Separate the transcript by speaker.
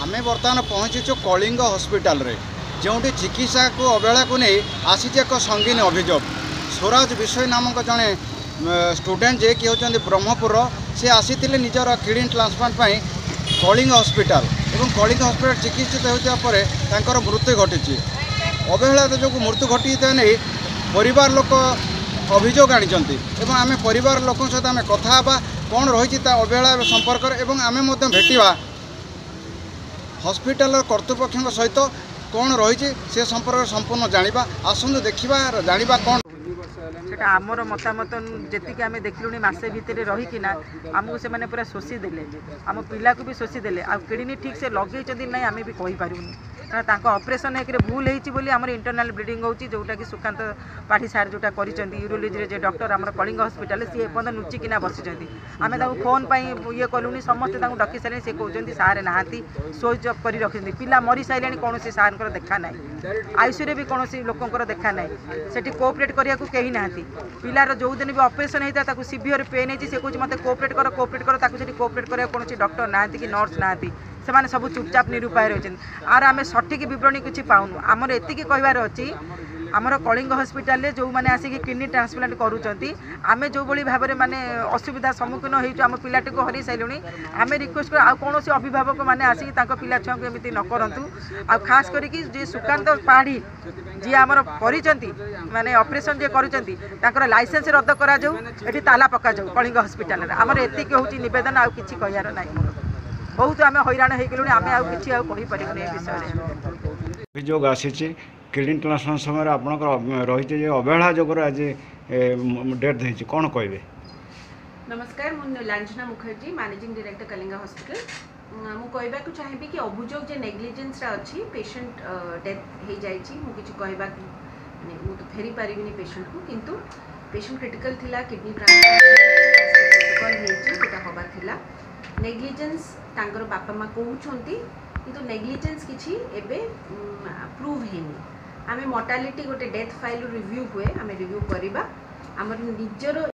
Speaker 1: आम बर्तमान पहुँचीचु कलिंग हस्पिटाल रे जोटी चिकित्सा को अवहेला को नहीं आसी एक संगीन अभियोग। स्वराज विषय नामक जड़े स्टूडेंट जे कि होती ब्रह्मपुर से आसी निजर किडनी ट्रांसप्लांट कलिंग हस्पिटाल और कलिंग हस्पिटाल चिकित्सित होता मृत्यु घटी। अवहेला जो मृत्यु घटी नहीं परिवार लोक अभियोग आनी आम परिवार लोक सहित आम कथा कौन रही अवहेला संपर्क और आम भेटा हस्पिटाल कर्तृपक्ष सहित कौन रही से संपर्क संपूर्ण जाना आसतु देखा जाना कौन
Speaker 2: सेटा आमर मतामत जी आम देखलुनी मसे भितर रहीकिना आमको से मैंने पूरा शोषी देले आम पिला को भी शोषी देले आ किडनी ठीक से लगे ना आम भी कहीपरूनी कारण ऑपरेशन एक भूल होती आम इंटरनाल ब्लीडिंग होची जोटा कि सुकांत पाठी सार जोटा कर यूरोलोजी डॉक्टर आम कलिंग हस्पिटाल सी एपर्तन लुचिकिना बसी आम फोन पर ये कलुनी समस्ते डकी सारे सी कहते सारे नहांती स्विच अफ कर रखिंट पिला मरी सारे कौन सार देखा ना आईसीयू भी कौन लोकर देखा ना से कोअपरेट करने को कहीं ना पिलार जो दिन भी ऑपरेशन होता है सीवियर पेन होती से कहते मत कोअपरेट कर कोअपरेट कर कौन डॉक्टर ना कि नर्स ना से सब चुपचाप निरुपाय रही आर आम सठिक विवरणी किसी पाऊनु आमर एति कहबार अच्छी आमर कलिंग हस्पिटाल जो मैंने आसिक किडनी ट्रांसप्लांट करुँच आम जो भाव में माने असुविधा सम्मुखीन हो आम पिलाटी को हर सारूँ आम रिक्वेस्ट कर कौन अभिभावक मैंने आसिक पिला छुआ को एमती न करूँ आ खास करके सुकांत पाढ़ी जी आमर माने ऑपरेशन जे कर लाइसेंस रद्द करा ये ताला पका जाऊ कलिंग हस्पिटाल आमर एतिक हूँ नवेदन आउ कि कहार ना बहुत आम हैरान हो आम आईपारे विषय
Speaker 1: अभियोग आसी किडनी ट्रांसप्लांट समय आपंकर रही अवहेला जो आज डेथ होती कौन कहे।
Speaker 3: नमस्कार मुझे Lanchhana Mukherjee managing director Kalinga hospital मुझे कहवाक चाहिए कि अभियोग जे नेग्लिजेंस अच्छी पेशेंट डेथ हो जाए मुझे फेरी पारिनी पेशेंट को किंतु पेशेंट क्रिटिकल थिला किडनी ट्रांसप्लांट हबार थिला नेग्लिजेंस तांकर बापा माँ कहते किंतु नेग्लिजेंस किसी एबे प्रूव हैनी आमे मोर्टालिटी गोटे डेथ फाइल रिव्यू हुए आमे रिव्यू करवा आमर निजर